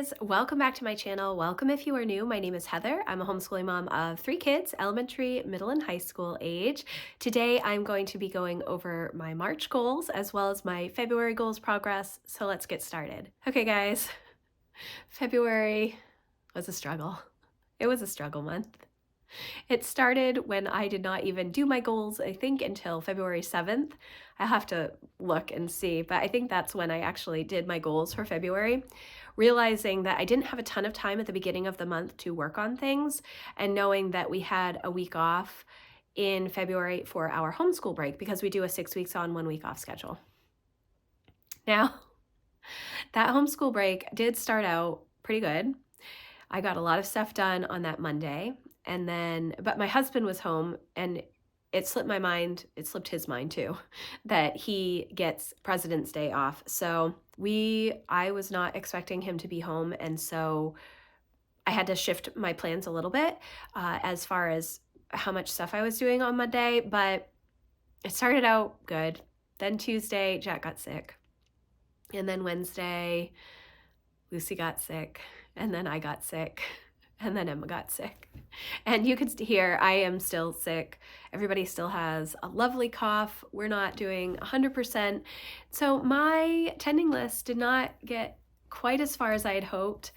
guys, welcome back to my channel. Welcome if you are new. My name is Heather. I'm a homeschooling mom of 3 kids, elementary, middle, and high school age. Today I'm going to be going over my March goals as well as my February goals progress. So let's get started. Okay guys, February was a struggle. It was a struggle month. It started when I did not even do my goals, I think, until February 7th. I have to look and see, but I think that's when I actually did my goals for February, realizing that I didn't have a ton of time at the beginning of the month to work on things, and knowing that we had a week off in February for our homeschool break because we do a 6 weeks on, 1 week off schedule. Now, that homeschool break did start out pretty good. I got a lot of stuff done on that Monday. But my husband was home and it slipped my mind, it slipped his mind too, that he gets President's Day off. So I was not expecting him to be home. And so I had to shift my plans a little bit as far as how much stuff I was doing on Monday, but it started out good. Then Tuesday, Jack got sick. And then Wednesday, Lucy got sick. And then I got sick. And then Emma got sick. And you could hear I am still sick. Everybody still has a lovely cough. We're not doing 100%. So my tending list did not get quite as far as I had hoped.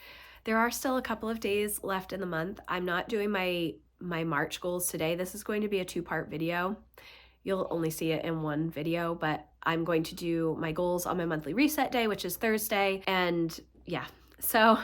There are still a couple of days left in the month. I'm not doing my March goals today. This is going to be a 2-part video. You'll only see it in one video, but I'm going to do my goals on my monthly reset day, which is Thursday. And yeah, so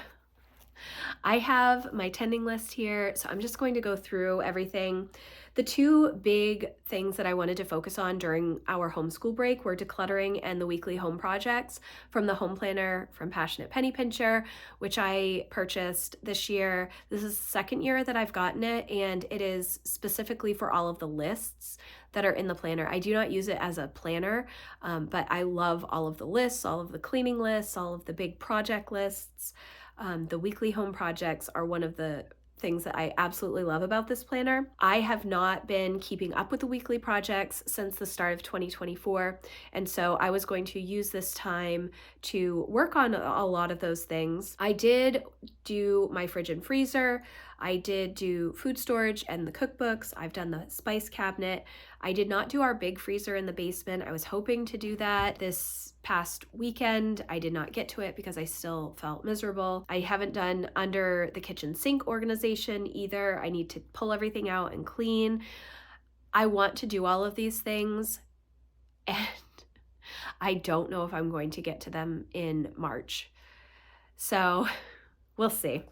I have my tending list here, so I'm just going to go through everything. The 2 big things that I wanted to focus on during our homeschool break were decluttering and the weekly home projects from the home planner from Passionate Penny Pincher, which I purchased this year. This is the 2nd year that I've gotten it, and it is specifically for all of the lists that are in the planner. I do not use it as a planner, but I love all of the lists, all of the cleaning lists, all of the big project lists. The weekly home projects are one of the things that I absolutely love about this planner. I have not been keeping up with the weekly projects since the start of 2024, and so I was going to use this time to work on a lot of those things. I did do my fridge and freezer. I did do food storage and the cookbooks. I've done the spice cabinet. I did not do our big freezer in the basement. I was hoping to do that this past weekend. I did not get to it because I still felt miserable. I haven't done under the kitchen sink organization either. I need to pull everything out and clean. I want to do all of these things, and I don't know if I'm going to get to them in March. So we'll see.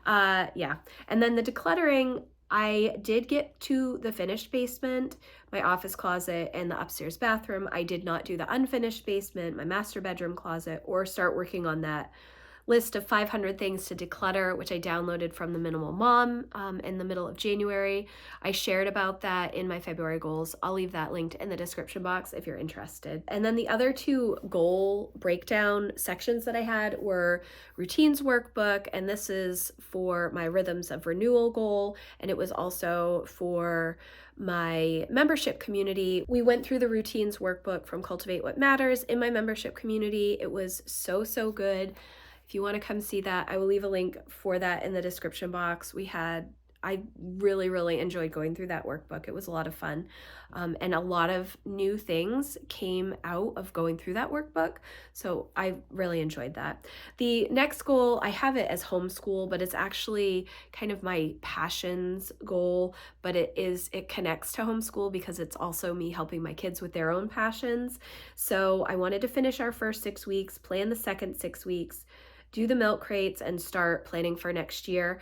Yeah. And then the decluttering, I did get to the finished basement, my office closet, and the upstairs bathroom. I did not do the unfinished basement, my master bedroom closet, or start working on that list of 500 things to declutter, which I downloaded from the Minimal Mom in the middle of January. I shared about that in my February goals. I'll leave that linked in the description box if you're interested. And then the other 2 goal breakdown sections that I had were routines workbook, and this is for my rhythms of renewal goal, and it was also for my membership community. We went through the routines workbook from Cultivate What Matters in my membership community. It was so good. If you want to come see that, I will leave a link for that in the description box. I really enjoyed going through that workbook. It was a lot of fun. And a lot of new things came out of going through that workbook. So I really enjoyed that. The next goal, I have it as homeschool, but it's actually kind of my passions goal, but it connects to homeschool because it's also me helping my kids with their own passions. So I wanted to finish our first 6 weeks, plan the second 6 weeks, do the milk crates, and start planning for next year.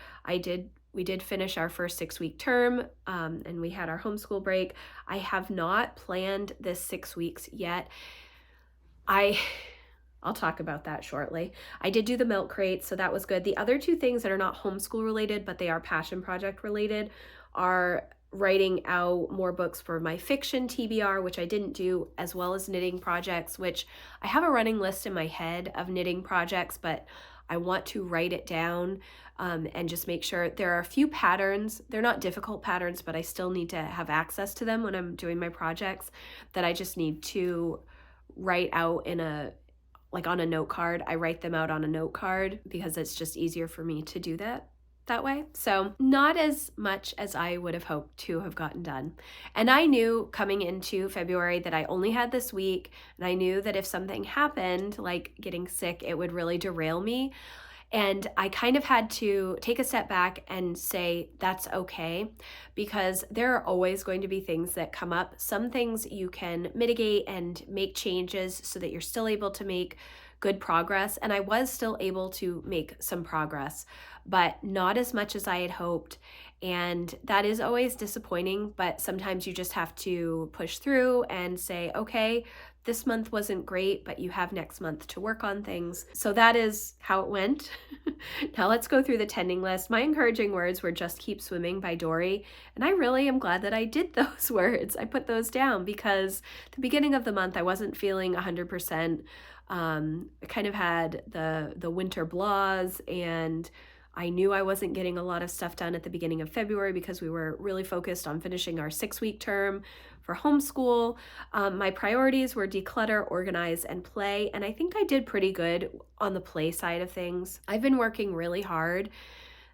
We did finish our first 6-week term, and we had our homeschool break. I have not planned this 6 weeks yet. I'll talk about that shortly. I did do the milk crates, so that was good. The other 2 things that are not homeschool related, but they are passion project related, are writing out more books for my fiction TBR, which I didn't do, as well as knitting projects, which I have a running list in my head of knitting projects, but I want to write it down and just make sure. There are a few patterns. They're not difficult patterns, but I still need to have access to them when I'm doing my projects, that I just need to write out like on a note card. I write them out on a note card because it's just easier for me to do that way. So not as much as I would have hoped to have gotten done. And I knew coming into February that I only had this week, and I knew that if something happened, like getting sick, it would really derail me. And I kind of had to take a step back and say, that's okay, because there are always going to be things that come up. Some things you can mitigate and make changes so that you're still able to make good progress. And I was still able to make some progress, but not as much as I had hoped. And that is always disappointing, but sometimes you just have to push through and say, okay, this month wasn't great, but you have next month to work on things. So that is how it went. Now let's go through the tending list. My encouraging words were Just Keep Swimming by Dory. And I really am glad that I did those words. I put those down because at the beginning of the month, I wasn't feeling 100%. I kind of had the winter blahs, and I knew I wasn't getting a lot of stuff done at the beginning of February because we were really focused on finishing our 6-week term for homeschool. My priorities were declutter, organize, and play, and I think I did pretty good on the play side of things. I've been working really hard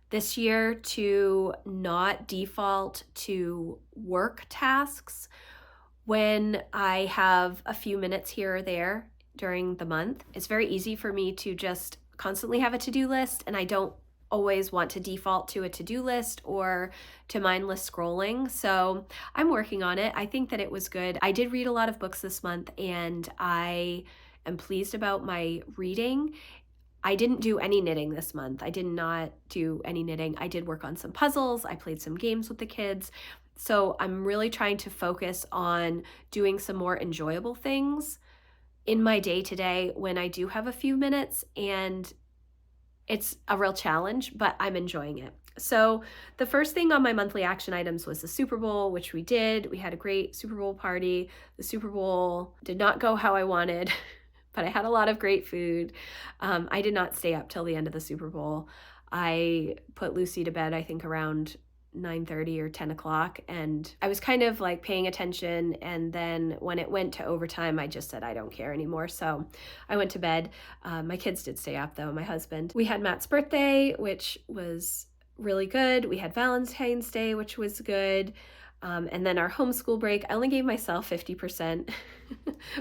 this year to not default to work tasks when I have a few minutes here or there during the month. It's very easy for me to just constantly have a to-do list, and I don't always want to default to a to-do list or to mindless scrolling. So I'm working on it. I think that it was good. I did read a lot of books this month, and I am pleased about my reading. I didn't do any knitting this month. I did not do any knitting. I did work on some puzzles. I played some games with the kids. So I'm really trying to focus on doing some more enjoyable things in my day to day when I do have a few minutes, and it's a real challenge, but I'm enjoying it. So the first thing on my monthly action items was the Super Bowl, which we did. We had a great Super Bowl party. The Super Bowl did not go how I wanted, but I had a lot of great food. I did not stay up till the end of the Super Bowl. I put Lucy to bed, I think around 9:30 or 10 o'clock, and I was kind of like paying attention, and then when it went to overtime, I just said I don't care anymore, so I went to bed. My kids did stay up though, my husband. We had Matt's birthday, which was really good. We had Valentine's Day, which was good. And then our homeschool break, I only gave myself 50%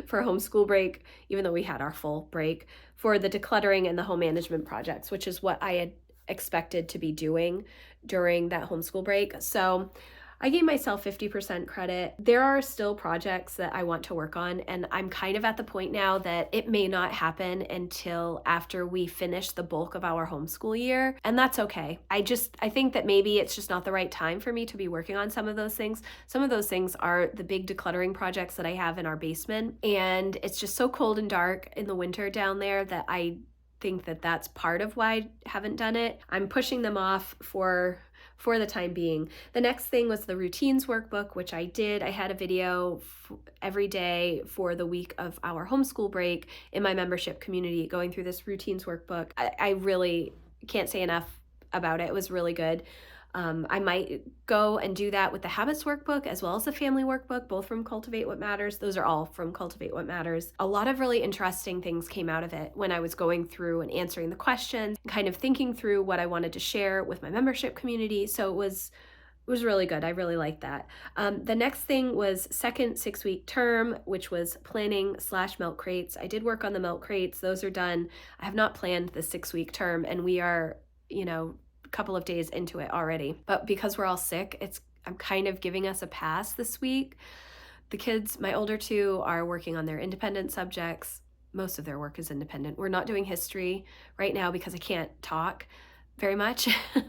for homeschool break, even though we had our full break, for the decluttering and the home management projects, which is what I had expected to be doing during that homeschool break. So I gave myself 50% credit. There are still projects that I want to work on, and I'm kind of at the point now that it may not happen until after we finish the bulk of our homeschool year, and that's okay. I think that maybe it's just not the right time for me to be working on some of those things. Some of those things are the big decluttering projects that I have in our basement, and it's just so cold and dark in the winter down there that I think that that's part of why I haven't done it. I'm pushing them off for the time being. The next thing was the routines workbook, which I did. I had a video every day for the week of our homeschool break in my membership community going through this routines workbook. I really can't say enough about it. It was really good. I might go and do that with the habits workbook as well as the family workbook, both from Cultivate What Matters. Those are all from Cultivate What Matters. A lot of really interesting things came out of it when I was going through and answering the questions, kind of thinking through what I wanted to share with my membership community. So it was really good. I really liked that. The next thing was second 6-week term, which was planning/milk crates. I did work on the milk crates. Those are done. I have not planned the 6-week term, and we are, couple of days into it already. But because we're all sick, I'm kind of giving us a pass this week. The kids, my older two, are working on their independent subjects. Most of their work is independent. We're not doing history right now because I can't talk very much.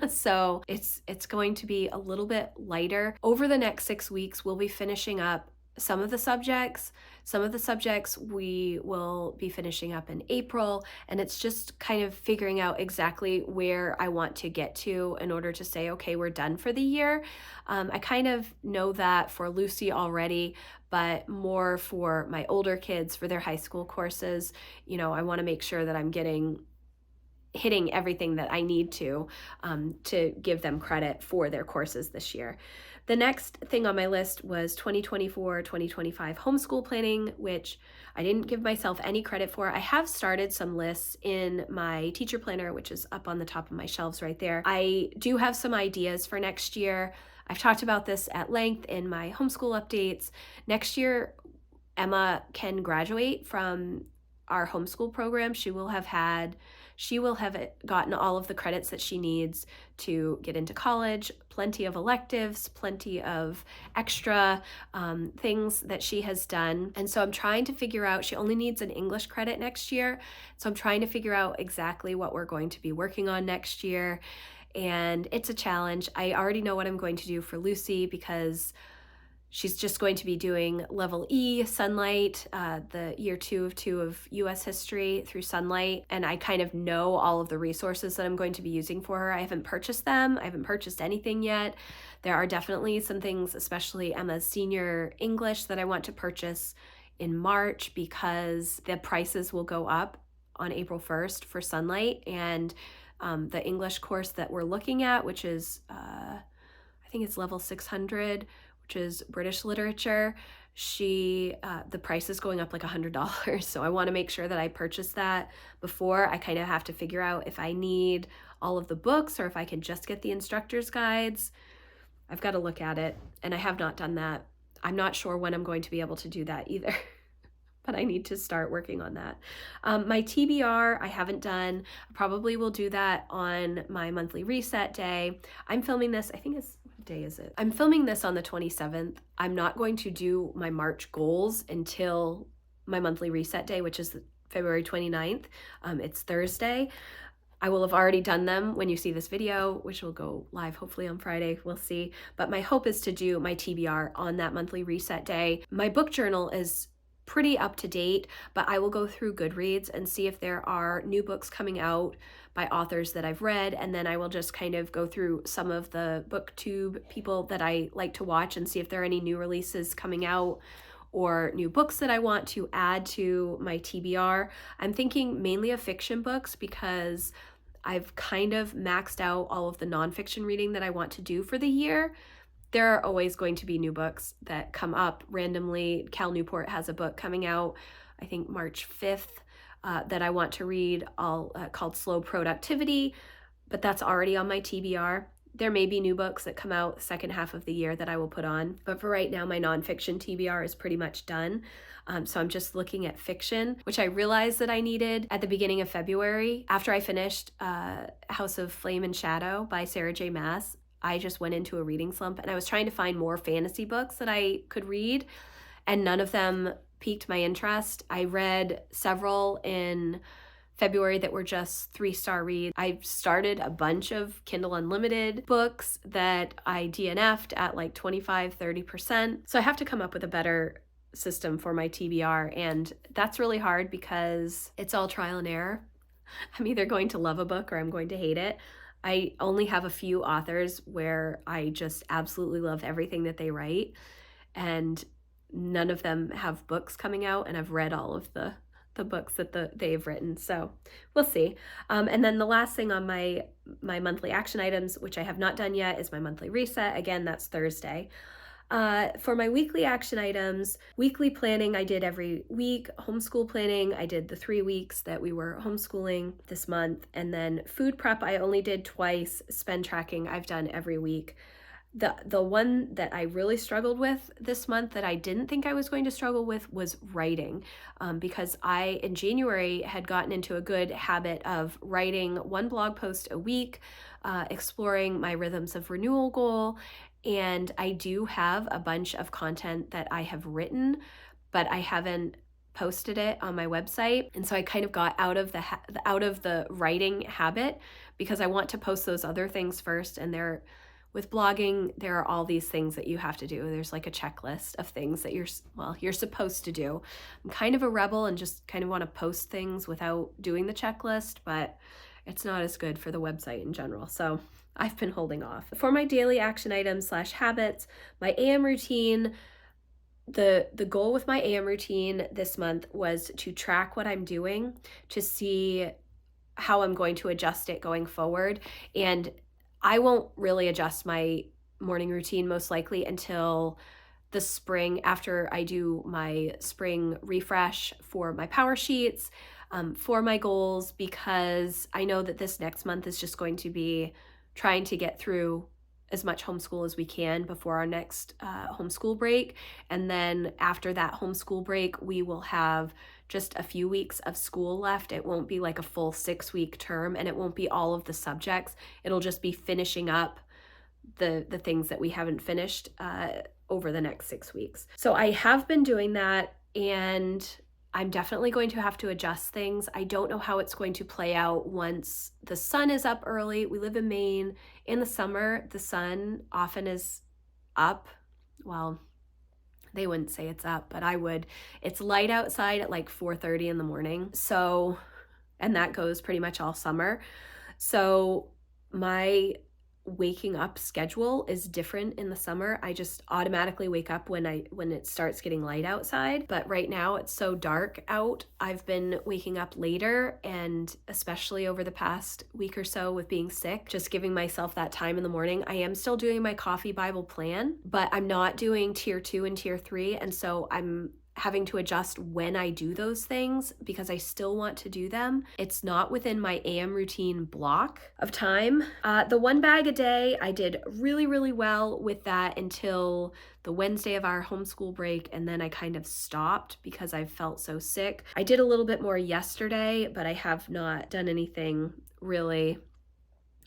So it's going to be a little bit lighter. Over the next 6 weeks, we'll be finishing up some of the subjects. Some of the subjects we will be finishing up in April, and it's just kind of figuring out exactly where I want to get to in order to say, okay, we're done for the year. I kind of know that for Lucy already, but more for my older kids for their high school courses. I want to make sure that I'm getting hitting everything that I need to give them credit for their courses this year. The next thing on my list was 2024-2025 homeschool planning, which I didn't give myself any credit for. I have started some lists in my teacher planner, which is up on the top of my shelves right there. I do have some ideas for next year. I've talked about this at length in my homeschool updates. Next year, Emma can graduate from our homeschool program. She will have gotten all of the credits that she needs to get into college, plenty of electives, plenty of extra things that she has done. And so I'm trying to figure out, she only needs an English credit next year. So I'm trying to figure out exactly what we're going to be working on next year. And it's a challenge. I already know what I'm going to do for Lucy because she's just going to be doing level E, Sunlight, the year 2 of US history through Sunlight. And I kind of know all of the resources that I'm going to be using for her. I haven't purchased them. I haven't purchased anything yet. There are definitely some things, especially Emma's senior English, that I want to purchase in March because the prices will go up on April 1st for Sunlight. And the English course that we're looking at, which is, I think it's level 600, which is British literature, the price is going up like $100. So I want to make sure that I purchase that before. I kind of have to figure out if I need all of the books or if I can just get the instructor's guides. I've got to look at it, and I have not done that. I'm not sure when I'm going to be able to do that either. But I need to start working on that. My TBR, I haven't done. I probably will do that on my monthly reset day. I'm filming this, I think it's, what day is it? I'm filming this on the 27th. I'm not going to do my March goals until my monthly reset day, which is February 29th. It's Thursday. I will have already done them when you see this video, which will go live hopefully on Friday. We'll see. But my hope is to do my TBR on that monthly reset day. My book journal is pretty up to date, but I will go through Goodreads and see if there are new books coming out by authors that I've read, and then I will just kind of go through some of the booktube people that I like to watch and see if there are any new releases coming out or new books that I want to add to my TBR. I'm thinking mainly of fiction books because I've kind of maxed out all of the nonfiction reading that I want to do for the year. There are always going to be new books that come up randomly. Cal Newport has a book coming out, I think March 5th, that I want to read, called Slow Productivity, but that's already on my TBR. There may be new books that come out the second half of the year that I will put on, but for right now, my nonfiction TBR is pretty much done. So I'm just looking at fiction, which I realized that I needed at the beginning of February. After I finished House of Flame and Shadow by Sarah J. Maas, I just went into a reading slump, and I was trying to find more fantasy books that I could read, and none of them piqued my interest. I read several in February that were just 3-star reads. I started a bunch of Kindle Unlimited books that I DNF'd at like 25-30%. So I have to come up with a better system for my TBR, and that's really hard because it's all trial and error. I'm either going to love a book or I'm going to hate it. I only have a few authors where I just absolutely love everything that they write, and none of them have books coming out, and I've read all of the books that they've written, so we'll see. And then the last thing on my monthly action items, which I have not done yet, is my monthly reset. Again, that's Thursday. For my weekly action items, weekly planning I did every week. Homeschool planning, I did the 3 weeks that we were homeschooling this month. And then food prep, I only did twice. Spend tracking, I've done every week. The one that I really struggled with this month that I didn't think I was going to struggle with was writing, because I, in January, had gotten into a good habit of writing 1 blog post a week, exploring my Rhythms of Renewal goal. And I do have a bunch of content that I have written, but I haven't posted it on my website. And so I kind of got out of the writing habit because I want to post those other things first. And with blogging, there are all these things that you have to do. There's like a checklist of things that you're supposed to do. I'm kind of a rebel and just kind of want to post things without doing the checklist, but it's not as good for the website in general. So I've been holding off. For my daily action items / habits, my AM routine, the goal with my AM routine this month was to track what I'm doing, to see how I'm going to adjust it going forward. And I won't really adjust my morning routine most likely until the spring, after I do my spring refresh for my power sheets, for my goals, because I know that this next month is just going to be trying to get through as much homeschool as we can before our next homeschool break. And then after that homeschool break, we will have just a few weeks of school left. It won't be like a full 6-week term, and it won't be all of the subjects. It'll just be finishing up the things that we haven't finished over the next 6 weeks. So I have been doing that, and I'm definitely going to have to adjust things. I don't know how it's going to play out once the sun is up early. We live in Maine. In the summer, the sun often is up. Well, they wouldn't say it's up, but I would. It's light outside at like 4:30 in the morning. So, and that goes pretty much all summer. So my waking up schedule is different in the summer. I just automatically wake up when it starts getting light outside. But right now it's so dark out. I've been waking up later, and especially over the past week or so with being sick, just giving myself that time in the morning. I am still doing my coffee Bible plan, but I'm not doing tier 2 and tier 3. And so I'm having to adjust when I do those things because I still want to do them. It's not within my AM routine block of time. The 1 bag a day, I did really, really well with that until the Wednesday of our homeschool break, and then I kind of stopped because I felt so sick. I did a little bit more yesterday, but I have not done anything really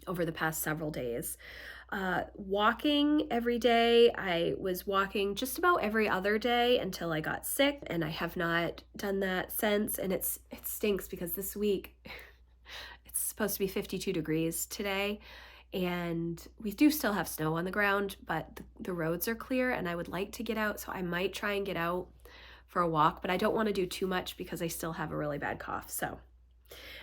over the past several days. Walking every day. I was walking just about every other day until I got sick, and I have not done that since. And it stinks because this week it's supposed to be 52 degrees today, and we do still have snow on the ground, but the roads are clear, and I would like to get out, so I might try and get out for a walk, but I don't want to do too much because I still have a really bad cough. So.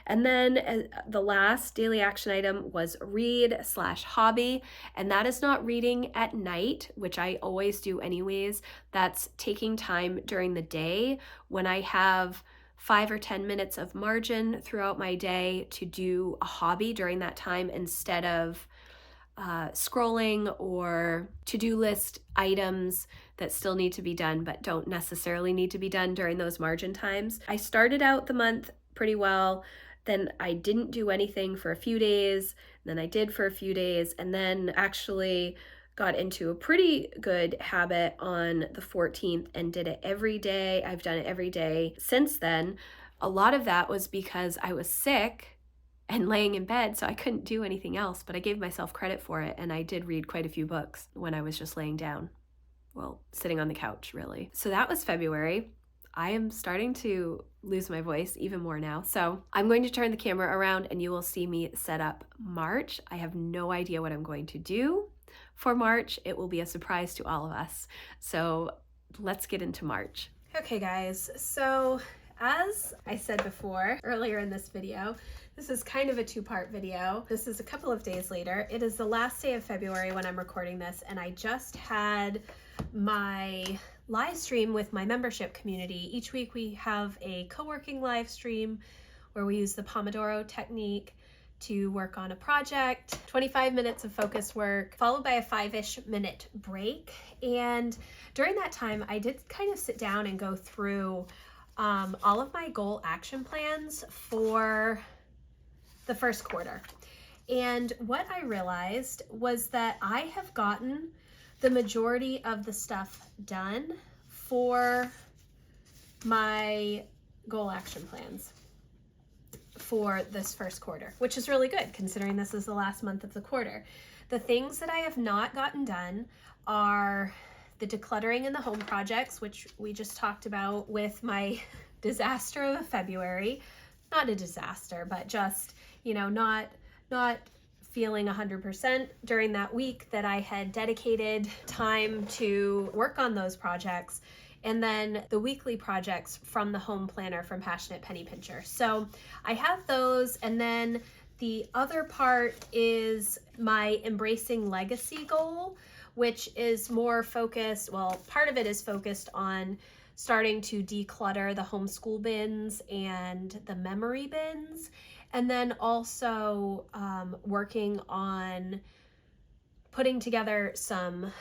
And then the last daily action item was read/hobby. And that is not reading at night, which I always do anyways. That's taking time during the day when I have 5 or 10 minutes of margin throughout my day to do a hobby during that time instead of scrolling or to-do list items that still need to be done but don't necessarily need to be done during those margin times. I started out the month pretty well. Then I didn't do anything for a few days, then I did for a few days, and then actually got into a pretty good habit on the 14th and did it every day. I've done it every day since then. A lot of that was because I was sick and laying in bed, so I couldn't do anything else, but I gave myself credit for it, and I did read quite a few books when I was just laying down. Well, sitting on the couch, really. So that was February. I am starting to lose my voice even more now. So I'm going to turn the camera around and you will see me set up March. I have no idea what I'm going to do for March. It will be a surprise to all of us. So let's get into March. Okay guys, so as I said before earlier in this video, this is kind of a 2-part video. This is a couple of days later. It is the last day of February when I'm recording this, and I just had my live stream with my membership community. Each week we have a co-working live stream where we use the Pomodoro technique to work on a project, 25 minutes of focus work, followed by a 5-ish minute break. And during that time, I did kind of sit down and go through all of my goal action plans for the first quarter. And what I realized was that I have gotten the majority of the stuff done for my goal action plans for this first quarter, which is really good considering this is the last month of the quarter. The things that I have not gotten done are the decluttering and the home projects, which we just talked about with my disaster of February. Not a disaster, but just, you know, not feeling 100% during that week that I had dedicated time to work on those projects. And then the weekly projects from the home planner from Passionate Penny Pincher. So I have those. And then the other part is my Embracing Legacy goal, which is more focused, well, part of it is focused on starting to declutter the homeschool bins and the memory bins. And then also working on putting together some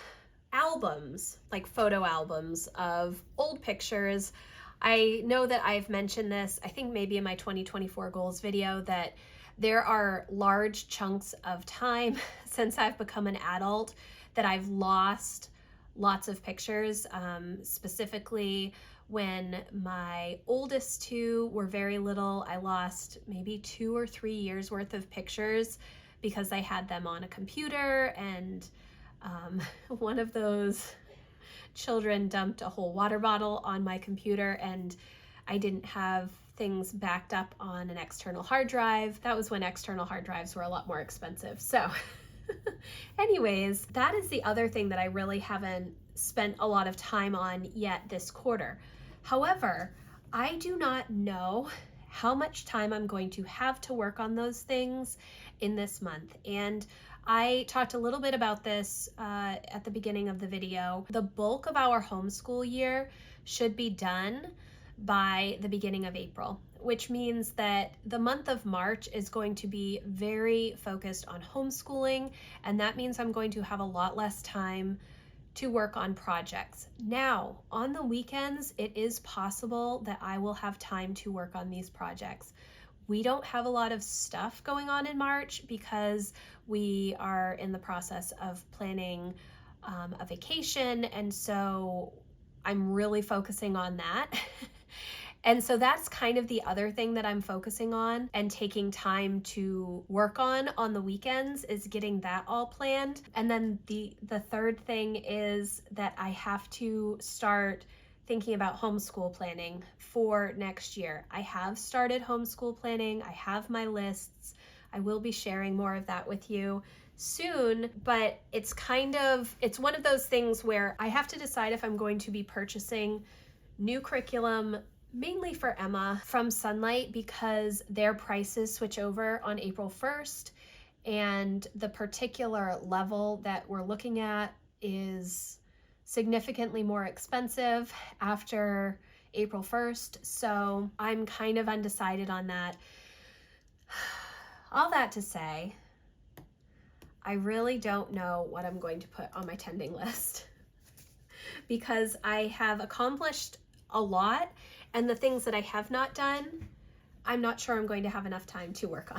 albums, like photo albums of old pictures. I know that I've mentioned this, I think maybe in my 2024 goals video, that there are large chunks of time since I've become an adult that I've lost lots of pictures, specifically when my oldest two were very little. I lost maybe 2 or 3 years worth of pictures because I had them on a computer, and one of those children dumped a whole water bottle on my computer, and I didn't have things backed up on an external hard drive. That was when external hard drives were a lot more expensive. So anyways, that is the other thing that I really haven't spent a lot of time on yet this quarter. However, I do not know how much time I'm going to have to work on those things in this month. And I talked a little bit about this at the beginning of the video. The bulk of our homeschool year should be done by the beginning of April, which means that the month of March is going to be very focused on homeschooling, and that means I'm going to have a lot less time to work on projects. Now, on the weekends, it is possible that I will have time to work on these projects. We don't have a lot of stuff going on in March because we are in the process of planning a vacation, and so I'm really focusing on that. And so that's kind of the other thing that I'm focusing on and taking time to work on the weekends, is getting that all planned. And then the third thing is that I have to start thinking about homeschool planning for next year. I have started homeschool planning. I have my lists. I will be sharing more of that with you soon, but it's one of those things where I have to decide if I'm going to be purchasing new curriculum, mainly for Emma, from Sunlight, because their prices switch over on April 1st, and the particular level that we're looking at is significantly more expensive after April 1st. So I'm kind of undecided on that. All that to say, I really don't know what I'm going to put on my tending list because I have accomplished a lot, and the things that I have not done, I'm not sure I'm going to have enough time to work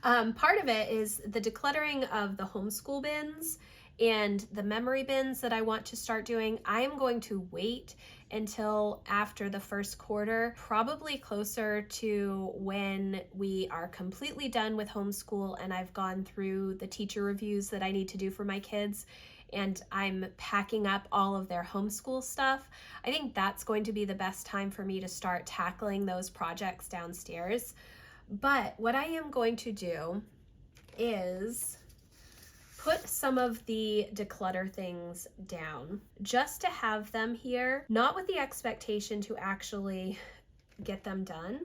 on. Part of it is the decluttering of the homeschool bins and the memory bins that I want to start doing. I am going to wait until after the first quarter, probably closer to when we are completely done with homeschool and I've gone through the teacher reviews that I need to do for my kids, and I'm packing up all of their homeschool stuff. I think that's going to be the best time for me to start tackling those projects downstairs. But what I am going to do is put some of the declutter things down just to have them here, not with the expectation to actually get them done,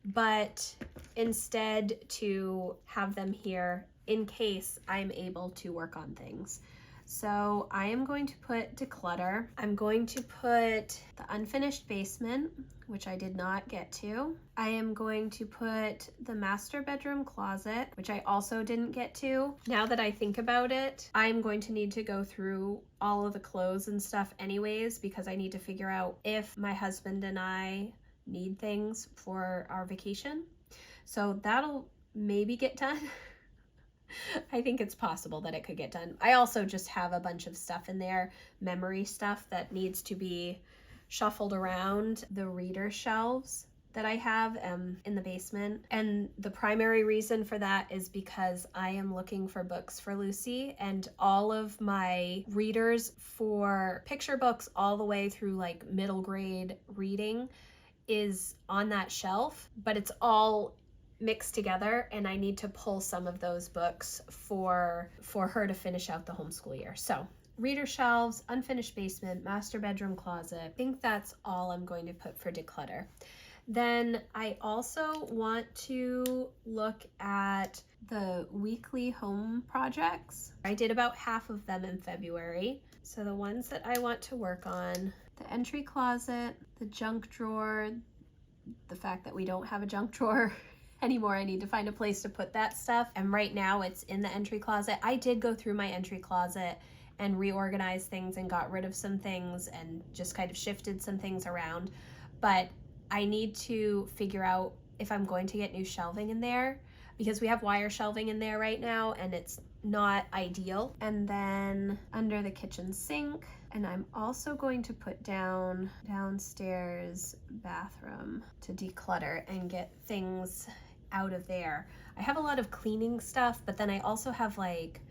but instead to have them here in case I'm able to work on things. So I am going to put declutter. I'm going to put the unfinished basement, which I did not get to. I am going to put the master bedroom closet, which I also didn't get to. Now that I think about it, I'm going to need to go through all of the clothes and stuff anyways, because I need to figure out if my husband and I need things for our vacation. So that'll maybe get done. I think it's possible that it could get done. I also just have a bunch of stuff in there, memory stuff that needs to be shuffled around. The reader shelves that I have in the basement. And the primary reason for that is because I am looking for books for Lucy, and all of my readers for picture books all the way through like middle grade reading is on that shelf, but it's all mixed together, and I need to pull some of those books for her to finish out the homeschool year. So reader shelves, unfinished basement, master bedroom closet. I think that's all I'm going to put for declutter. Then I also want to look at the weekly home projects. I did about half of them in February. So the ones that I want to work on: the entry closet, the junk drawer, the fact that we don't have a junk drawer anymore. I need to find a place to put that stuff. And right now it's in the entry closet. I did go through my entry closet and reorganize things and got rid of some things and just kind of shifted some things around. But I need to figure out if I'm going to get new shelving in there, because we have wire shelving in there right now and it's not ideal. And then under the kitchen sink, and I'm also going to put down downstairs bathroom to declutter and get things out of there. I have a lot of cleaning stuff, but then I also have like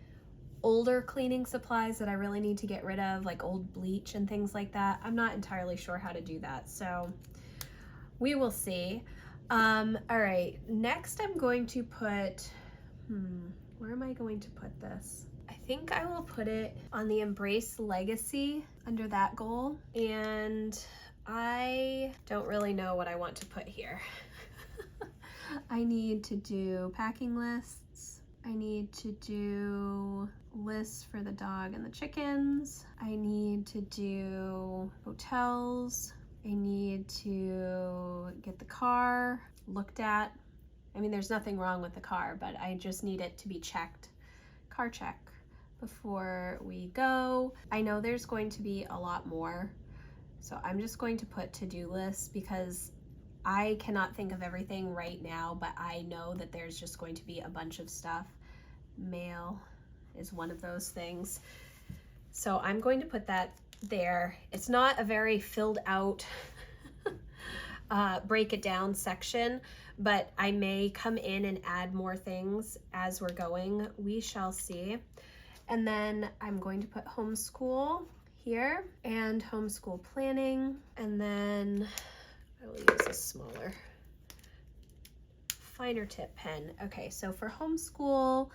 older cleaning supplies that I really need to get rid of, like old bleach and things like that. I'm not entirely sure how to do that, so we will see. All right, next I'm going to put, where am I going to put this? I think I will put it on the Embrace Legacy under that goal, and I don't really know what I want to put here. I need to do packing lists. I need to do lists for the dog and the chickens. I need to do hotels. I need to get the car looked at. I mean, there's nothing wrong with the car, but I just need it to be checked, car check, before we go. I know there's going to be a lot more, so I'm just going to put to-do lists because I cannot think of everything right now, but I know that there's just going to be a bunch of stuff. Mail is one of those things. So I'm going to put that there. It's not a very filled out break it down section, but I may come in and add more things as we're going. We shall see. And then I'm going to put homeschool here and homeschool planning, and then I will use a smaller, finer tip pen. Okay, so for homeschool,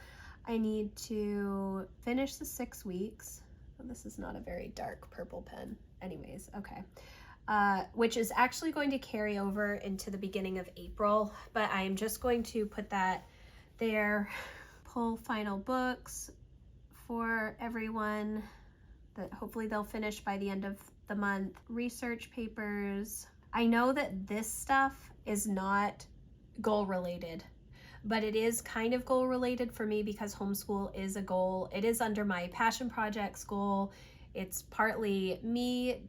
I need to finish the 6 weeks. Oh, this is not a very dark purple pen. Anyways, okay. Which is actually going to carry over into the beginning of April, but I am just going to put that there. Pull final books for everyone that hopefully they'll finish by the end of the month. Research papers. I know that this stuff is not goal related, but it is kind of goal related for me because homeschool is a goal. It is under my passion projects goal. It's partly me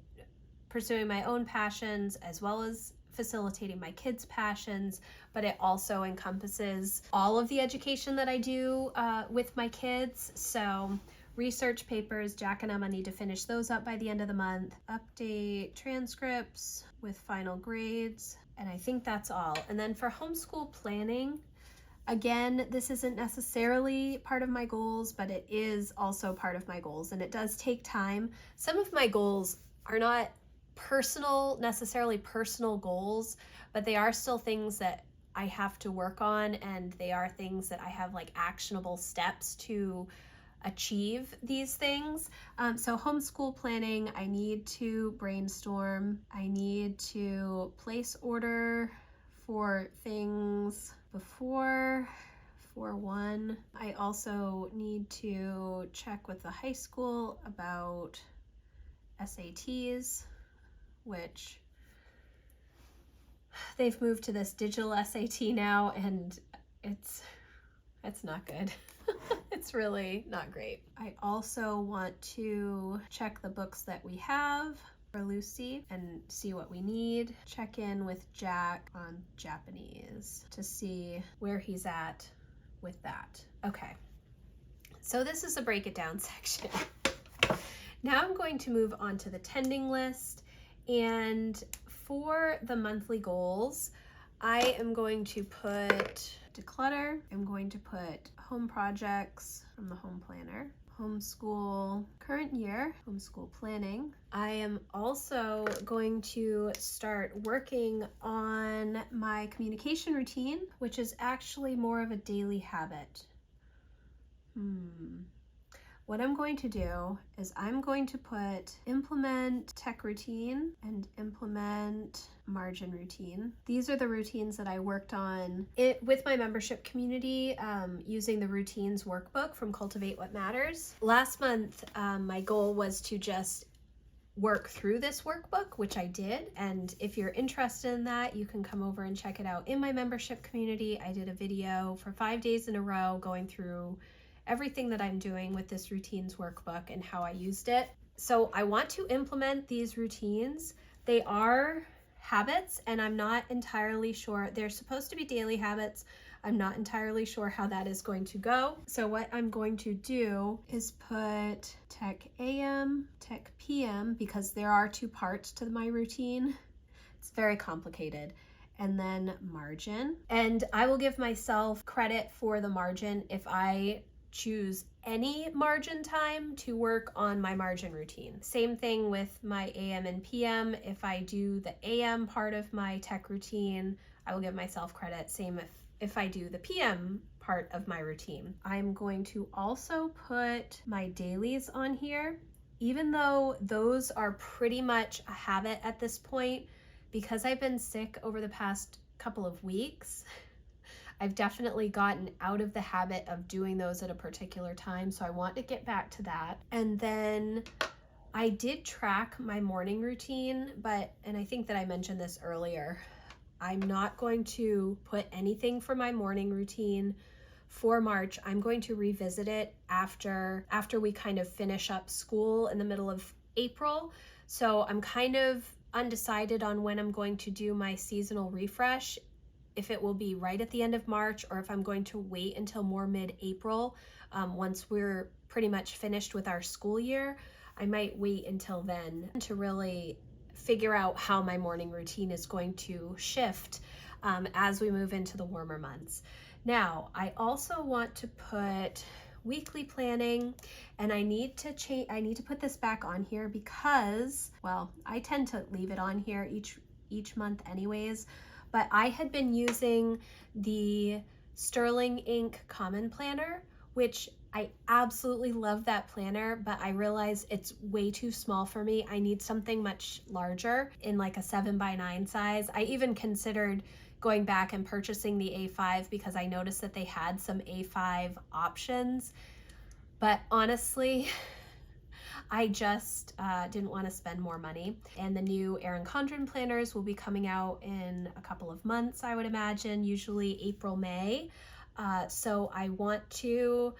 pursuing my own passions as well as facilitating my kids' passions, but it also encompasses all of the education that I do with my kids. So research papers, Jack and Emma need to finish those up by the end of the month. Update transcripts with final grades, and I think that's all. And then for homeschool planning, again, this isn't necessarily part of my goals, but it is also part of my goals, and it does take time. Some of my goals are not necessarily personal goals, but they are still things that I have to work on, and they are things that I have like actionable steps to achieve these things. So homeschool planning, I need to brainstorm. I need to place order for things before 4/1. I also need to check with the high school about SATs, which they've moved to this digital SAT now, and it's not good. It's really not great. I also want to check the books that we have for Lucy and see what we need. Check in with Jack on Japanese to see where he's at with that. Okay, so this is a break it down section. Now I'm going to move on to the tending list, and for the monthly goals, I am going to put declutter. I'm going to put home projects from the home planner, homeschool current year, homeschool planning. I am also going to start working on my communication routine, which is actually more of a daily habit. What I'm going to do is I'm going to put implement tech routine and implement margin routine. These are the routines that I worked on with my membership community using the routines workbook from Cultivate What Matters. Last month, my goal was to just work through this workbook, which I did. And if you're interested in that, you can come over and check it out in my membership community. I did a video for 5 days in a row going through everything that I'm doing with this routines workbook and how I used it. So I want to implement these routines. They are habits, and I'm not entirely sure. They're supposed to be daily habits. I'm not entirely sure how that is going to go. So what I'm going to do is put Tech AM, Tech PM, because there are 2 parts to my routine. It's very complicated. And then margin. And I will give myself credit for the margin if I choose any margin time to work on my margin routine. Same thing with my AM and PM. If I do the AM part of my tech routine, I will give myself credit. Same if I do the PM part of my routine. I'm going to also put my dailies on here, even though those are pretty much a habit at this point. Because I've been sick over the past couple of weeks, I've definitely gotten out of the habit of doing those at a particular time, so I want to get back to that. And then I did track my morning routine, and I think that I mentioned this earlier, I'm not going to put anything for my morning routine for March. I'm going to revisit it after we kind of finish up school in the middle of April. So I'm kind of undecided on when I'm going to do my seasonal refresh, if it will be right at the end of March or if I'm going to wait until more mid-April. Once we're pretty much finished with our school year, I might wait until then to really figure out how my morning routine is going to shift as we move into the warmer months. Now, I also want to put weekly planning, and I need to put this back on here because, well, I tend to leave it on here each month anyways, but I had been using the Sterling Ink Common Planner, which I absolutely love that planner, but I realize it's way too small for me. I need something much larger in like a 7x9 size. I even considered going back and purchasing the A5 because I noticed that they had some A5 options, but honestly, I just didn't want to spend more money. And the new Erin Condren planners will be coming out in a couple of months, I would imagine, usually April, May. So I want to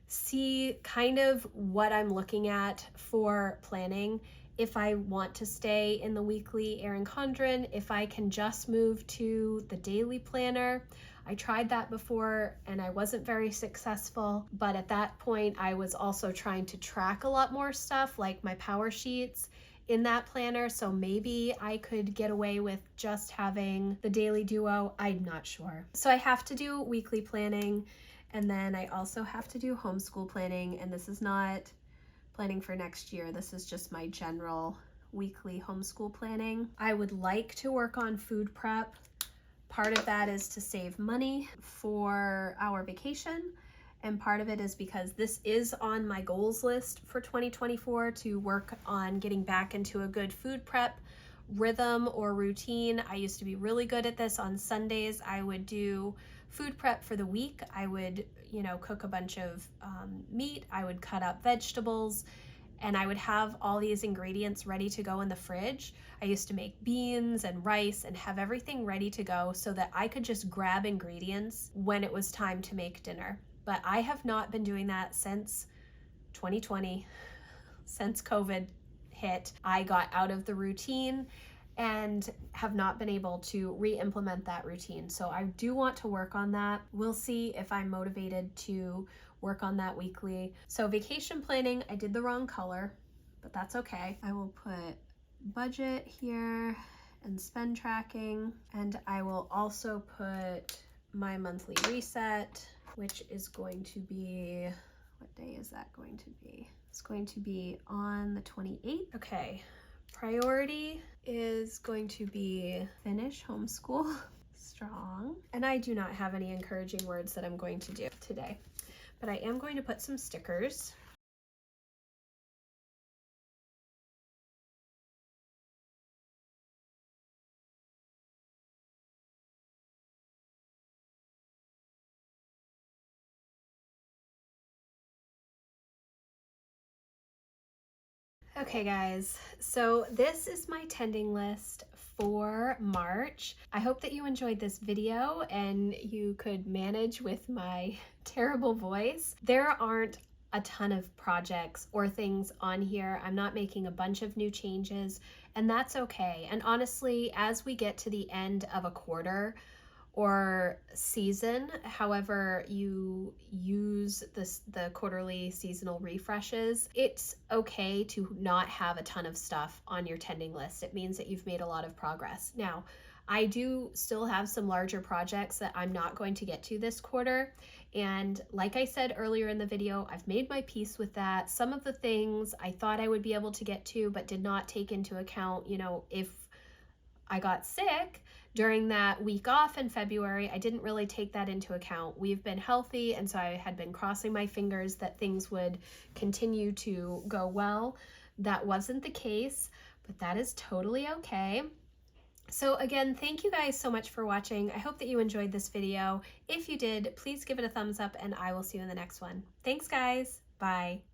see kind of what I'm looking at for planning. If I want to stay in the weekly Erin Condren, if I can just move to the daily planner. I tried that before and I wasn't very successful, but at that point I was also trying to track a lot more stuff like my power sheets in that planner, so maybe I could get away with just having the daily duo. I'm not sure. So I have to do weekly planning, and then I also have to do homeschool planning, and this is not planning for next year. This is just my general weekly homeschool planning. I would like to work on food prep. Part of that is to save money for our vacation, and part of it is because this is on my goals list for 2024 to work on getting back into a good food prep rhythm or routine. I used to be really good at this. On Sundays, I would do food prep for the week. I would, cook a bunch of meat. I would cut up vegetables, and I would have all these ingredients ready to go in the fridge. I used to make beans and rice and have everything ready to go so that I could just grab ingredients when it was time to make dinner. But I have not been doing that since 2020, since COVID hit. I got out of the routine and have not been able to re-implement that routine. So I do want to work on that. We'll see if I'm motivated to work on that weekly. So vacation planning, I did the wrong color, but that's okay. I will put budget here and spend tracking, and I will also put my monthly reset, which is going to be, what day is that going to be? It's going to be on the 28th. Okay, priority is going to be finish homeschool strong. And I do not have any encouraging words that I'm going to do today, but I am going to put some stickers. Okay guys, so this is my tending list for March. I hope that you enjoyed this video and you could manage with my terrible voice. There aren't a ton of projects or things on here. I'm not making a bunch of new changes, and that's okay. And honestly, as we get to the end of a quarter, or season, however you use the quarterly seasonal refreshes, it's okay to not have a ton of stuff on your tending list. It means that you've made a lot of progress. Now, I do still have some larger projects that I'm not going to get to this quarter. And like I said earlier in the video, I've made my peace with that. Some of the things I thought I would be able to get to, but did not take into account, if I got sick during that week off in February, I didn't really take that into account. We've been healthy, and so I had been crossing my fingers that things would continue to go well. That wasn't the case, but that is totally okay. So again, thank you guys so much for watching. I hope that you enjoyed this video. If you did, please give it a thumbs up, and I will see you in the next one. Thanks guys, bye.